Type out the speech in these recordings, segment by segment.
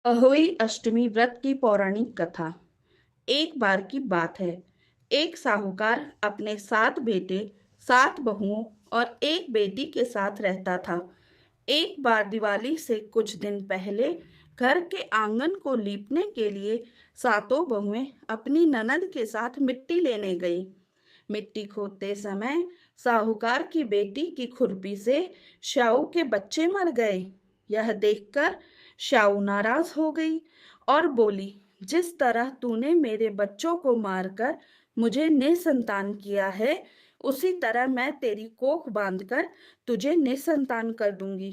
अहोई अष्टमी व्रत की पौराणिक कथा। एक बार की बात है। एक साहूकार अपने 7 बेटे, 7 बहुओं और एक बेटी के साथ रहता था। एक बार दिवाली से कुछ दिन पहले घर के आंगन को लीपने के लिए 7 बहुएं अपनी ननद के साथ मिट्टी लेने गई। मिट्टी खोदते समय साहूकार की बेटी की खुरपी से श्याऊ के बच्चे मर गए। यह देखकर श्याऊ नाराज हो गई और बोली, जिस तरह तूने मेरे बच्चों को मारकर मुझे निसंतान किया है, उसी तरह मैं तेरी कोख बांधकर तुझे निसंतान कर दूंगी।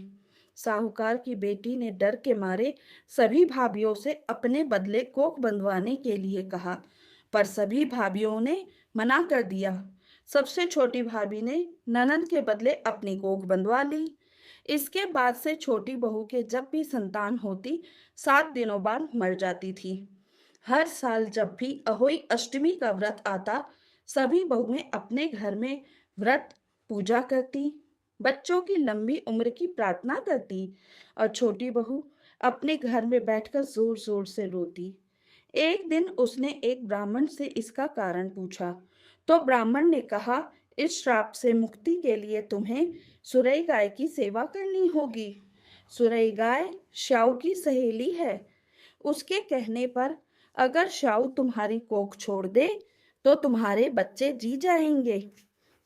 साहूकार की बेटी ने डर के मारे सभी भाभियों से अपने बदले कोख बंधवाने के लिए कहा, पर सभी भाभियों ने मना कर दिया। सबसे छोटी भाभी ने ननद के बदले अपनी कोख बंधवा ली। इसके बाद से छोटी बहू के जब भी संतान होती, 7 दिनों बाद मर जाती थी। हर साल जब भी अहोई अष्टमी का व्रत आता, सभी बहुएं अपने घर में व्रत पूजा करती, बच्चों की लंबी उम्र की प्रार्थना करती और छोटी बहू अपने घर में बैठकर जोर जोर से रोती। एक दिन उसने एक ब्राह्मण से इसका कारण पूछा, तो ब्राह्मण ने कहा, इस श्राप से मुक्ति के लिए तुम्हें सुरई गाय की सेवा करनी होगी। सुरई गाय श्याऊ की सहेली है। उसके कहने पर अगर श्याऊ तुम्हारी कोख छोड़ दे तो तुम्हारे बच्चे जी जाएंगे।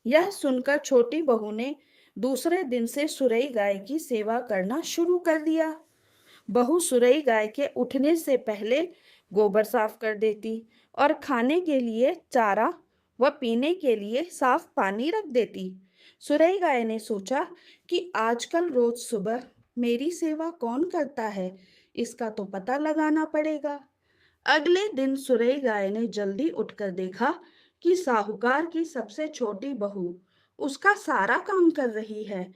यह सुनकर छोटी बहू ने दूसरे दिन से सुरई गाय की सेवा करना शुरू कर दिया। बहू सुरई गाय के उठने से पहले गोबर साफ कर देती और खाने के लिए चारा व पीने के लिए साफ पानी रख देती। सुरई गाय ने सोचा कि आजकल रोज सुबह मेरी सेवा कौन करता है, इसका तो पता लगाना पड़ेगा। अगले दिन सुरई गाय ने जल्दी उठकर देखा कि साहूकार की सबसे छोटी बहू उसका सारा काम कर रही है।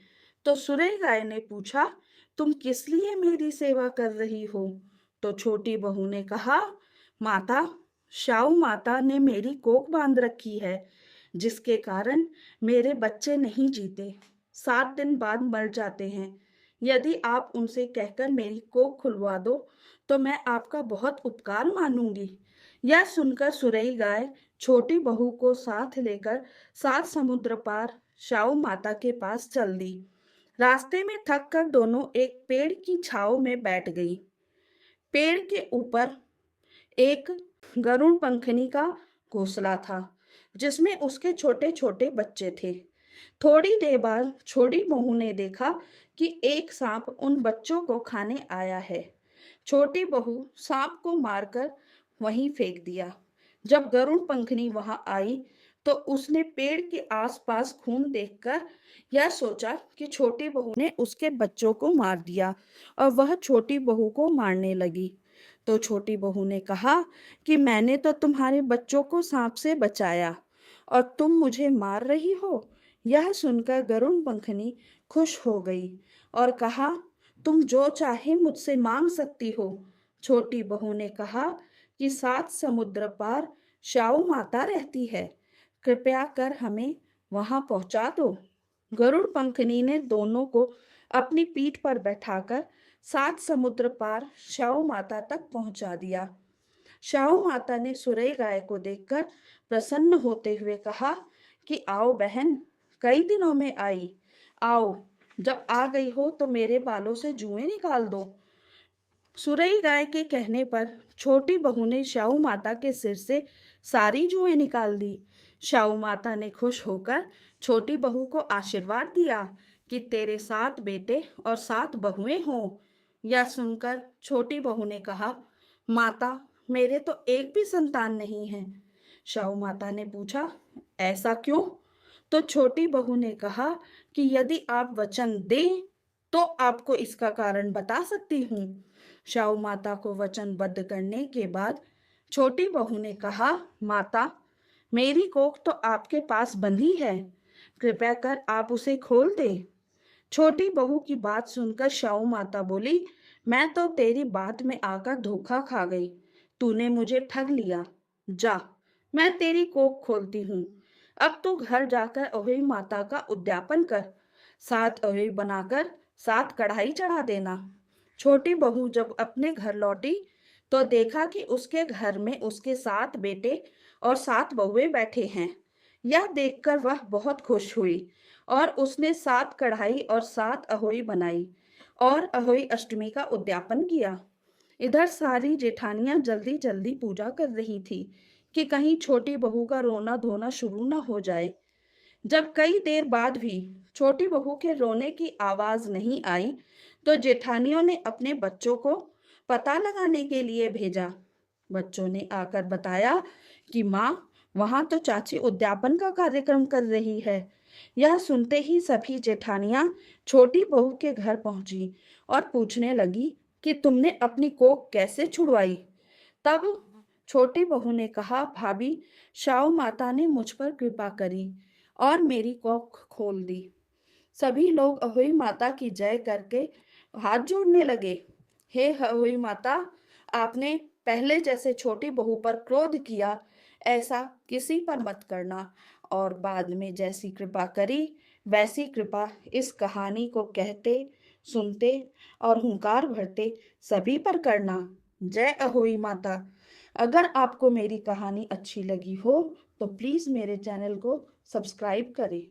तो सुरई गाय ने पूछा, तुम किस लिए मेरी सेवा कर रही हो? तो छोटी बहू ने कहा, माता, श्याऊ माता ने मेरी कोख बांध रखी है, जिसके कारण मेरे बच्चे नहीं जीते, 7 दिन बाद मर जाते हैं। यदि आप उनसे कहकर मेरी कोख खुलवा दो तो मैं आपका बहुत उपकार मानूंगी। यह सुनकर सुरई गाय छोटी बहू को साथ लेकर 7 समुद्र पार श्याऊ माता के पास चल दी। रास्ते में थक कर दोनों एक पेड़ की छांव में बैठ गई। पेड़ के ऊपर एक गरुड़ पंखनी का घोंसला था, जिसमें उसके छोटे छोटे बच्चे थे। थोड़ी देर बाद छोटी बहू ने देखा कि एक सांप उन बच्चों को खाने आया है। छोटी बहू सांप को मारकर वहीं फेंक दिया। जब गरुड़ पंखनी वहां आई तो उसने पेड़ के आसपास खून देखकर यह सोचा कि छोटी बहू ने उसके बच्चों को मार दिया और वह छोटी बहू को मारने लगी। तो छोटी बहू ने कहा कि मैंने तो तुम्हारे बच्चों को सांप से बचाया और तुम मुझे मार रही हो। यह सुनकर गरुड़ पंखनी खुश हो गई और कहा, तुम जो चाहे मुझसे मांग सकती हो। छोटी बहू ने कहा कि 7 समुद्र पार श्याऊ माता रहती है, कृपया कर हमें वहां पहुंचा दो। गरुड़ पंखनी ने दोनों को अपनी पीठ पर बैठाकर 7 समुद्र पार श्याऊ माता तक पहुंचा दिया। श्याऊ माता ने सुरई गाय को देखकर प्रसन्न होते हुए कहा कि आओ बहन, कई दिनों में आई, आओ, जब आ गई हो तो मेरे बालों से जुएं निकाल दो। सुरई गाय के कहने पर छोटी बहू ने श्याऊ माता के सिर से सारी जुएं निकाल दी। श्याऊ माता ने खुश होकर छोटी बहू को आशीर्वाद दिया कि तेरे 7 बेटे और 7 बहुएं हों। यह सुनकर छोटी बहू ने कहा, माता, मेरे तो एक भी संतान नहीं है। श्याऊ माता ने पूछा, ऐसा क्यों? तो छोटी बहू ने कहा कि यदि आप वचन दें तो आपको इसका कारण बता सकती हूँ। श्याऊ माता को वचनबद्ध करने के बाद छोटी बहू ने कहा, माता, मेरी कोख तो आपके पास बंधी है, कृपया कर आप उसे खोल दे। छोटी बहू की बात सुनकर श्याऊ माता बोली, मैं तो तेरी बात में आकर धोखा खा गई। तूने मुझे ठग लिया। जा, मैं तेरी कोख खोलती हूँ। अब तू घर जाकर अहोई माता का उद्यापन कर। 7 अहोई बनाकर 7 कढ़ाई चढ़ा देना। छोटी बहू जब अपने घर लौटी तो देखा कि उसके घर में उसके 7 बेटे और 7 बहुएं बैठे हैं। यह देखकर वह बहुत खुश हुई और उसने 7 कढ़ाई और 7 अहोई बनाई और अहोई अष्टमी का उद्यापन किया। इधर सारी जेठानियां जल्दी जल्दी पूजा कर रही थी कि कहीं छोटी बहू का रोना धोना शुरू ना हो जाए। जब कई देर बाद भी छोटी बहू के रोने की आवाज नहीं आई, तो जेठानियों ने अपने बच्चों को पता लगाने के लिए भेजा। बच्चों ने आकर बताया कि माँ, वहां तो चाची उद्यापन का कार्यक्रम कर रही है। यह सुनते ही सभी जेठानियां छोटी बहू के घर पहुंची और पूछने लगी कि तुमने अपनी कोख कैसे छुड़वाई। तब छोटी बहू ने कहा, भाभी, शाहू माता ने मुझ पर कृपा करी और मेरी कोख खोल दी। सभी लोग अहोई माता की जय करके हाथ जोड़ने लगे। हे अहोई माता, आपने पहले जैसे छोटी बहू पर क्रोध किया, ऐसा किसी पर मत करना, और बाद में जैसी कृपा करी वैसी कृपा इस कहानी को कहते, सुनते और हुंकार भरते सभी पर करना। जय अहोई माता। अगर आपको मेरी कहानी अच्छी लगी हो तो प्लीज़ मेरे चैनल को सब्सक्राइब करें।